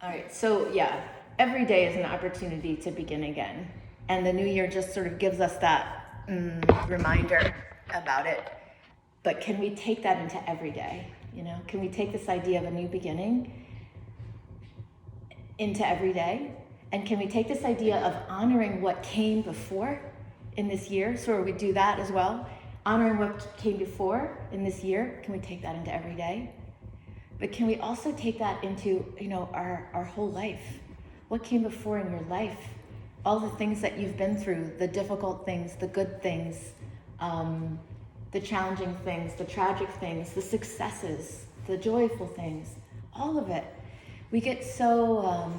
All right, so yeah, every day is an opportunity to begin again. And the new year just sort of gives us that reminder about it. But can we take that into every day? Can we take this idea of a new beginning into every day? And can we take this idea of honoring what came before in this year? So we do that as well. Honoring what came before in this year, can we take that into every day? But can we also take that into, our whole life? What came before in your life? All the things that you've been through, the difficult things, the good things, the challenging things, the tragic things, the successes, the joyful things, all of it. We get so,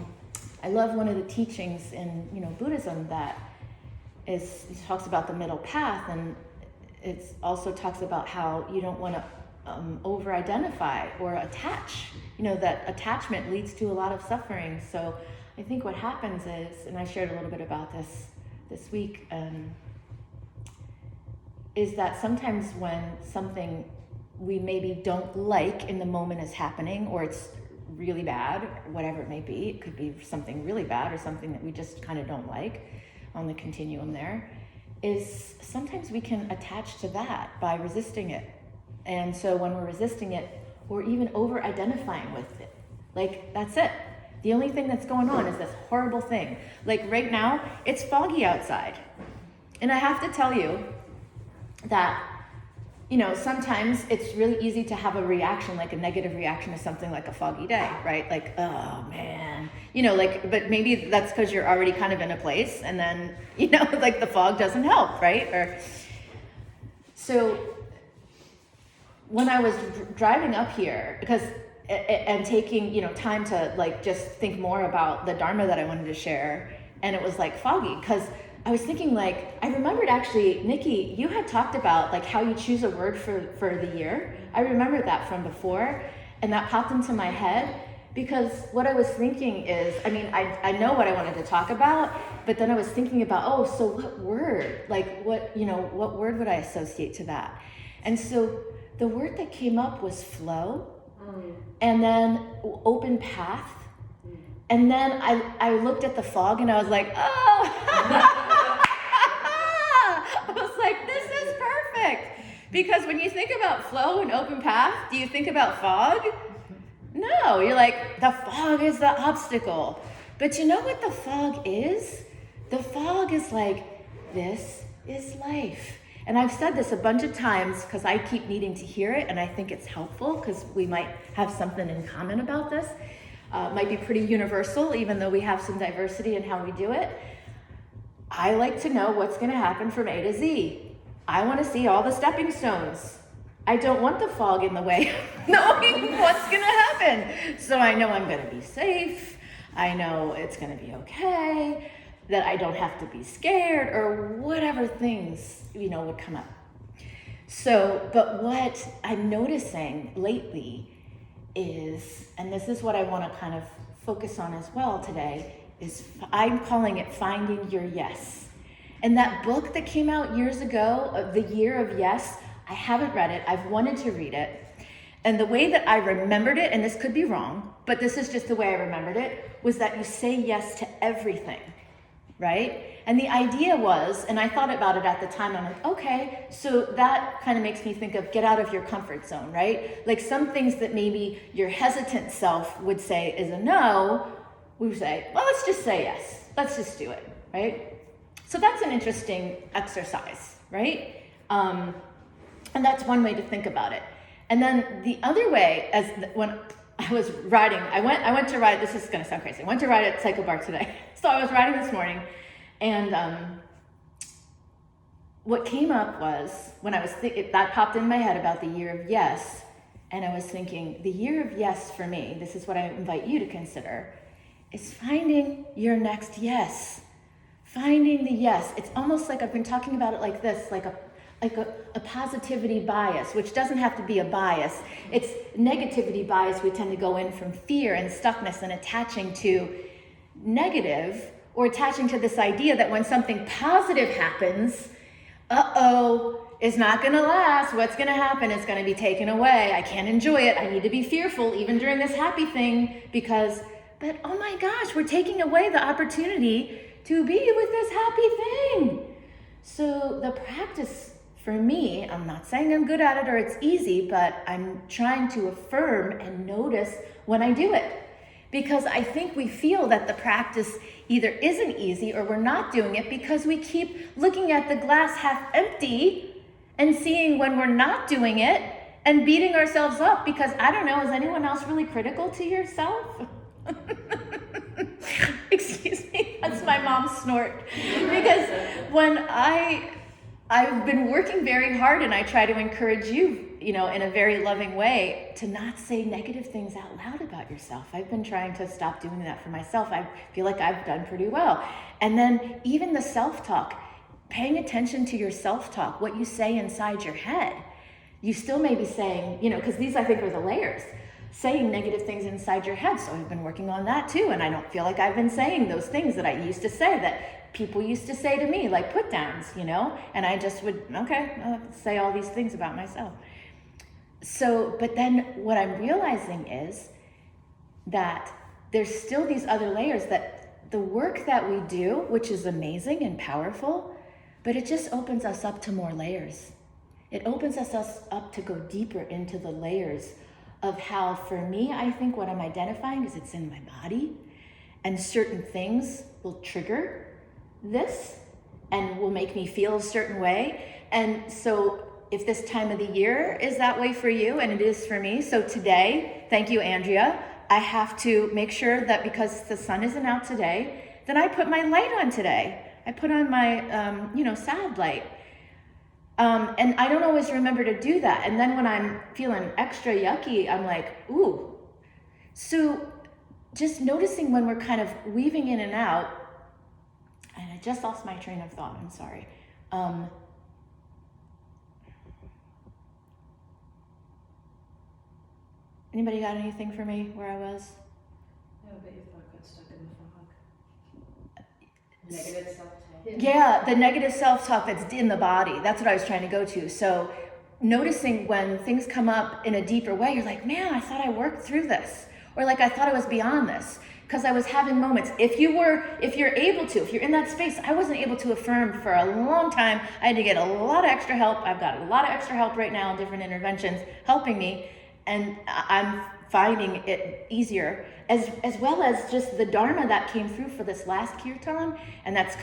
I love one of the teachings in, Buddhism that it talks about the middle path, and it also talks about how you don't want to over-identify or attach, that attachment leads to a lot of suffering. So I think what happens is, and I shared a little bit about this week, is that sometimes when something we maybe don't like in the moment is happening, or it's really bad, or whatever it may be, it could be something really bad or something that we just kind of don't like on the continuum there, is sometimes we can attach to that by resisting it. And so when we're resisting it, we're even over-identifying with it. Like, that's it. The only thing that's going on is this horrible thing. Like right now, it's foggy outside. And I have to tell you that, sometimes it's really easy to have a reaction, like a negative reaction to something like a foggy day, right? Like, oh man, but maybe that's because you're already kind of in a place, and then, like the fog doesn't help, right? So when I was driving up here, and taking, time to just think more about the dharma that I wanted to share, and it was foggy, because I was thinking I remembered actually, Nikki, you had talked about how you choose a word for the year. I remember that from before, and that popped into my head, because what I was thinking is, I know what I wanted to talk about, but then I was thinking about, so what word, what word would I associate to that? And so the word that came up was flow, and then open path, and then I looked at the fog and I was like, I was like, this is perfect. Because when you think about flow and open path, do you think about fog? No, you're like, the fog is the obstacle. But you know what the fog is? The fog is this is life. And I've said this a bunch of times because I keep needing to hear it, and I think it's helpful because we might have something in common about this. Might be pretty universal, even though we have some diversity in how we do it. I like to know what's going to happen from A to Z. I want to see all the stepping stones. I don't want the fog in the way of knowing what's going to happen. So I know I'm going to be safe. I know it's going to be okay. That I don't have to be scared, or whatever things, would come up. So, but what I'm noticing lately is, and this is what I want to kind of focus on as well today, is I'm calling it Finding Your Yes. And that book that came out years ago, The Year of Yes, I haven't read it. I've wanted to read it. And the way that I remembered it, and this could be wrong, but this is just the way I remembered it, was that you say yes to everything. Right? And the idea was, and I thought about it at the time, I'm like, okay, so that kind of makes me think of get out of your comfort zone, right? Like some things that maybe your hesitant self would say is a no, we would say, well, let's just say yes. Let's just do it, right? So that's an interesting exercise, right? And that's one way to think about it. And then the other way, when I was riding, I went to ride, this is going to sound crazy, I went to ride at Cycle Bar today. So I was riding this morning, and what came up was, when I was that popped in my head about the year of yes, and I was thinking, the year of yes for me, this is what I invite you to consider, is finding your next yes. Finding the yes. It's almost like I've been talking about it like this, like a positivity bias, which doesn't have to be a bias. It's negativity bias. We tend to go in from fear and stuckness and attaching to negative, or attaching to this idea that when something positive happens, it's not going to last. What's going to happen? It's going to be taken away. I can't enjoy it. I need to be fearful even during this happy thing, because but oh my gosh, we're taking away the opportunity to be with this happy thing. So the practice for me, I'm not saying I'm good at it or it's easy, but I'm trying to affirm and notice when I do it. Because I think we feel that the practice either isn't easy or we're not doing it because we keep looking at the glass half empty and seeing when we're not doing it and beating ourselves up because, I don't know, is anyone else really critical to yourself? Excuse me, that's my mom's snort. Because when I've been working very hard, and I try to encourage you, in a very loving way, to not say negative things out loud about yourself. I've been trying to stop doing that for myself. I feel like I've done pretty well. And then even the self-talk, paying attention to your self-talk, what you say inside your head. You still may be saying, because these I think are the layers, saying negative things inside your head. So I've been working on that too. And I don't feel like I've been saying those things that I used to say, that people used to say to me, like put downs, and I just would, I'll say all these things about myself. So, but then what I'm realizing is that there's still these other layers, that the work that we do, which is amazing and powerful, but it just opens us up to more layers. It opens us up to go deeper into the layers of how, for me, I think what I'm identifying is it's in my body, and certain things will trigger this and will make me feel a certain way. And so if this time of the year is that way for you, and it is for me, so today, thank you, Andrea, I have to make sure that because the sun isn't out today, then I put my light on today. I put on my, sad light. And I don't always remember to do that. And then when I'm feeling extra yucky, I'm like, ooh. So just noticing when we're kind of weaving in and out, and I just lost my train of thought, I'm sorry. Anybody got anything for me where I was? No, but your thought got stuck in the fog. Negative self-talk. Yeah, the negative self-talk that's in the body. That's what I was trying to go to. So noticing when things come up in a deeper way, you're like, man, I thought I worked through this. Or like, I thought I was beyond this. Because I was having moments. If you're in that space, I wasn't able to affirm for a long time. I had to get a lot of extra help. I've got a lot of extra help right now in different interventions helping me. And I'm finding it easier, as well as just the dharma that came through for this last kirtan, and that's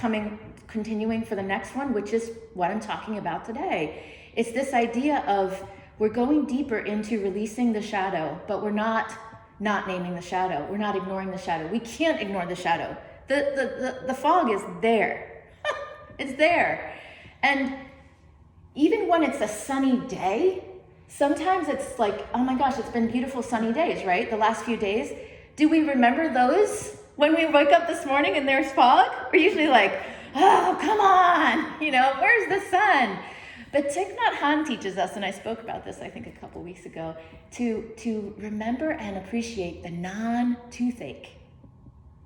continuing for the next one, which is what I'm talking about today. It's this idea of we're going deeper into releasing the shadow, but we're not naming the shadow. We're not ignoring the shadow. We can't ignore the shadow. The fog is there. It's there. And even when it's a sunny day, sometimes it's like, oh my gosh, it's been beautiful sunny days, right? The last few days. Do we remember those when we wake up this morning and there's fog? We're usually like, oh, come on, where's the sun? But Thich Nhat Hanh teaches us, and I spoke about this, I think, a couple weeks ago, to remember and appreciate the non-toothache.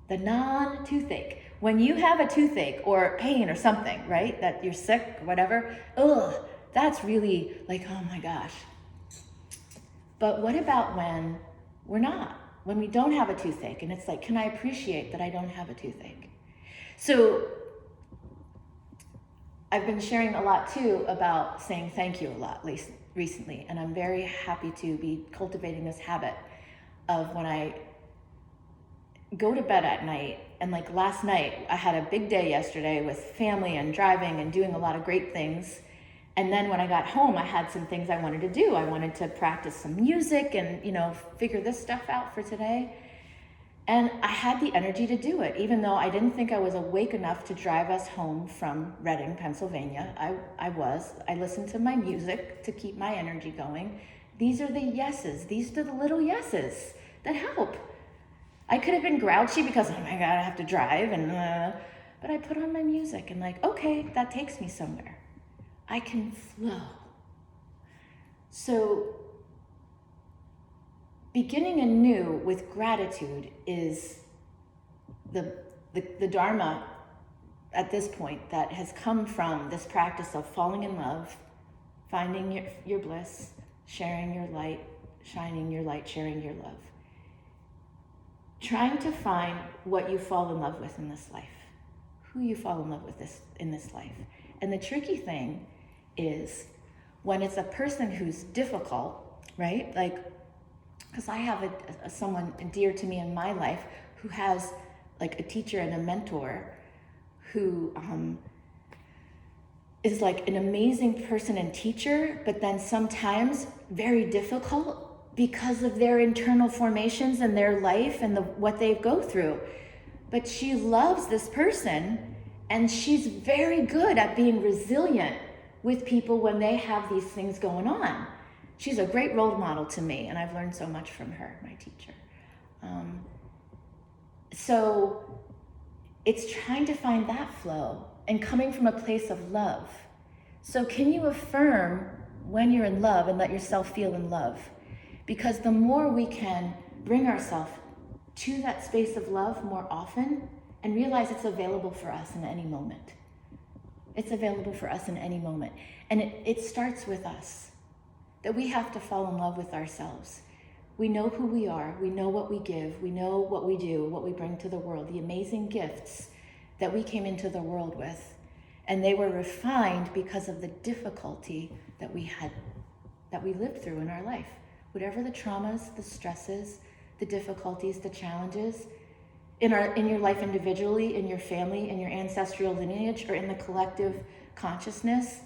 The non-toothache. When you have a toothache or pain or something, right, that you're sick or whatever, that's really like, oh my gosh. But what about when we're not? When we don't have a toothache, and it's like, can I appreciate that I don't have a toothache? So I've been sharing a lot too about saying thank you a lot recently, and I'm very happy to be cultivating this habit of when I go to bed at night, and like last night, I had a big day yesterday with family and driving and doing a lot of great things. And then when I got home, I had some things I wanted to do. I wanted to practice some music and, figure this stuff out for today. And I had the energy to do it, even though I didn't think I was awake enough to drive us home from Reading, Pennsylvania. I was. I listened to my music to keep my energy going. These are the yeses. These are the little yeses that help. I could have been grouchy because, oh my God, I have to drive. But I put on my music and like, okay, that takes me somewhere. I can flow. So beginning anew with gratitude is the dharma at this point that has come from this practice of falling in love, finding your bliss, sharing your light, shining your light, sharing your love. trying to find what you fall in love with in this life, who you fall in love with in this life. And the tricky thing is when it's a person who's difficult, right? Like, because I have someone dear to me in my life who has like a teacher and a mentor who is like an amazing person and teacher, but then sometimes very difficult because of their internal formations and their life and what they go through. But she loves this person, and she's very good at being resilient with people when they have these things going on. She's a great role model to me, and I've learned so much from her, my teacher. So it's trying to find that flow and coming from a place of love. So can you affirm when you're in love and let yourself feel in love? Because the more we can bring ourselves to that space of love more often and realize it's available for us in any moment. It's available for us in any moment. And it starts with us, that we have to fall in love with ourselves. We know who we are. We know what we give. We know what we do, what we bring to the world, the amazing gifts that we came into the world with. And they were refined because of the difficulty that we lived through in our life. Whatever the traumas, the stresses, the difficulties, the challenges in your life individually, in your family, in your ancestral lineage, or in the collective consciousness,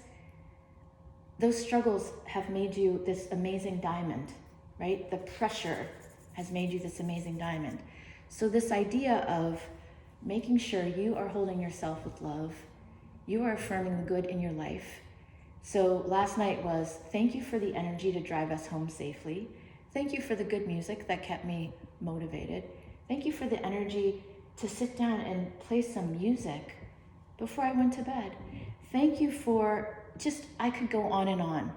those struggles have made you this amazing diamond, right? The pressure has made you this amazing diamond. So this idea of making sure you are holding yourself with love, you are affirming the good in your life. So last night was, thank you for the energy to drive us home safely. Thank you for the good music that kept me motivated. Thank you for the energy to sit down and play some music before I went to bed. Thank you for I could go on.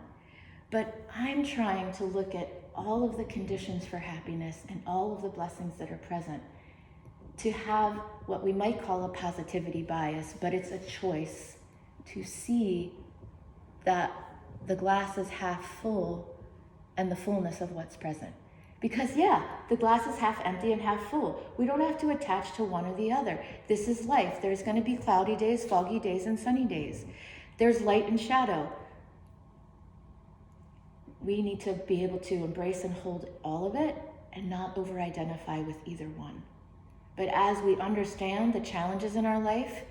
But I'm trying to look at all of the conditions for happiness and all of the blessings that are present to have what we might call a positivity bias, but it's a choice to see that the glass is half full and the fullness of what's present. Because the glass is half empty and half full. We don't have to attach to one or the other. This is life. There's going to be cloudy days, foggy days, and sunny days. There's light and shadow. We need to be able to embrace and hold all of it and not over-identify with either one. But as we understand the challenges in our life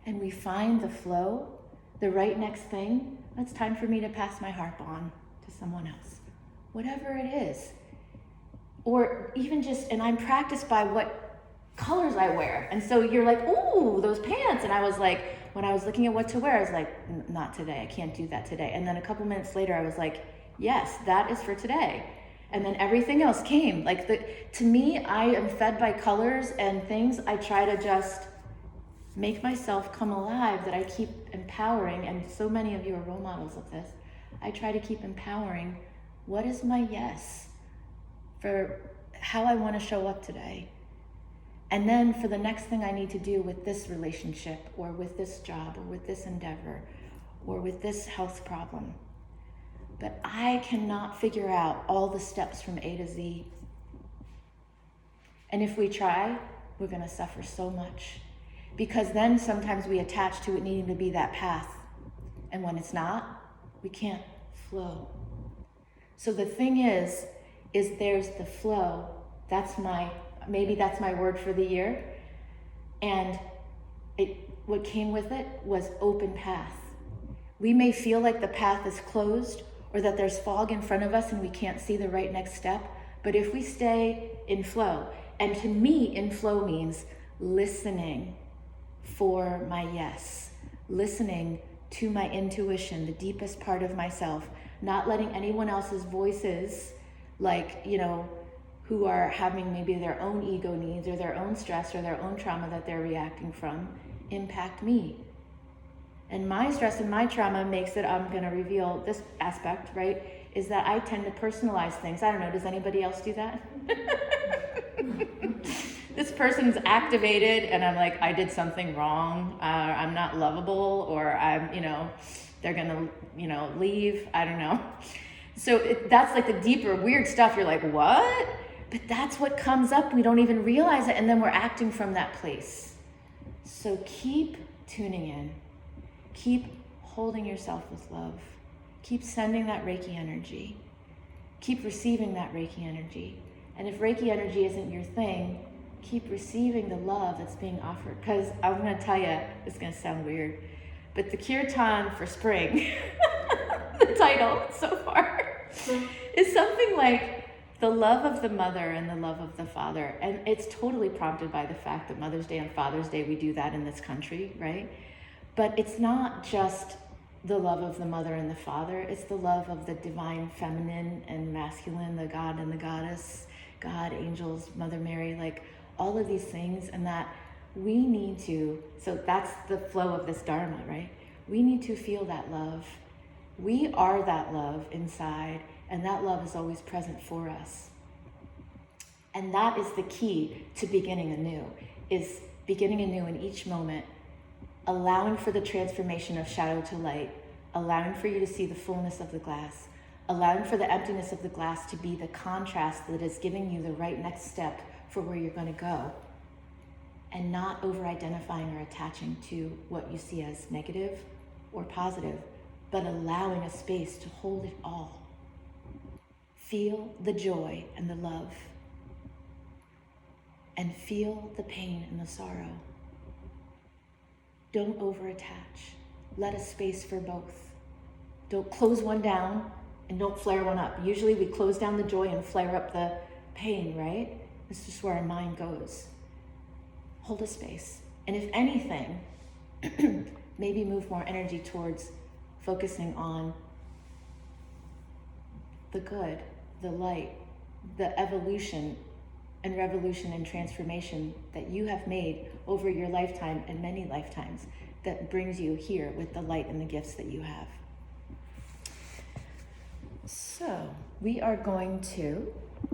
and we find the flow, the right next thing, it's time for me to pass my harp on to someone else. Whatever it is. Or even and I'm practiced by what colors I wear. And so you're like, ooh, those pants. And I was like, when I was looking at what to wear, I was like, not today. I can't do that today. And then a couple minutes later, I was like, yes, that is for today. And then everything else came. To me, I am fed by colors and things. I try to just make myself come alive, that I keep empowering. And so many of you are role models of this. I try to keep empowering. What is my yes for how I want to show up today? And then for the next thing I need to do with this relationship or with this job or with this endeavor or with this health problem. But I cannot figure out all the steps from A to Z. And if we try, we're going to suffer so much. Because then sometimes we attach to it needing to be that path. And when it's not, we can't flow. So the thing is there's the flow. Maybe that's my word for the year. And what came with it was open path. We may feel like the path is closed or that there's fog in front of us and we can't see the right next step. But if we stay in flow, and to me, in flow means listening for my yes, listening to my intuition, the deepest part of myself, not letting anyone else's voices, who are having maybe their own ego needs or their own stress or their own trauma that they're reacting from, impact me. And my stress and my trauma makes it, I'm going to reveal this aspect, right, is that I tend to personalize things. I don't know, does anybody else do that? This person's activated and I'm like, I did something wrong, I'm not lovable, or I'm, they're going to, leave, I don't know. So that's like the deeper weird stuff. You're like, what? But that's what comes up. We don't even realize it, and then we're acting from that place. So keep tuning in. Keep holding yourself with love. Keep sending that Reiki energy. Keep receiving that Reiki energy. And if Reiki energy isn't your thing, keep receiving the love that's being offered. Because I'm going to tell you, it's going to sound weird, but the kirtan for spring, the title so far, is something like the love of the mother and the love of the father. And it's totally prompted by the fact that Mother's Day and Father's Day, we do that in this country, right? But it's not just the love of the mother and the father. It's the love of the divine feminine and masculine, the God and the goddess, God, angels, Mother Mary, like all of these things. And that we need to, so that's the flow of this dharma, right? We need to feel that love. We are that love inside, and that love is always present for us. And that is the key to beginning anew, is beginning anew in each moment, allowing for the transformation of shadow to light, allowing for you to see the fullness of the glass, allowing for the emptiness of the glass to be the contrast that is giving you the right next step for where you're going to go, and not over-identifying or attaching to what you see as negative or positive, but allowing a space to hold it all. Feel the joy and the love, and feel the pain and the sorrow. Don't over-attach. Let a space for both. Don't close one down and don't flare one up. Usually we close down the joy and flare up the pain, right? It's just where our mind goes. Hold a space. And if anything, maybe move more energy towards focusing on the good, the light, the evolution and revolution and transformation that you have made over your lifetime and many lifetimes that brings you here with the light and the gifts that you have. So we are going to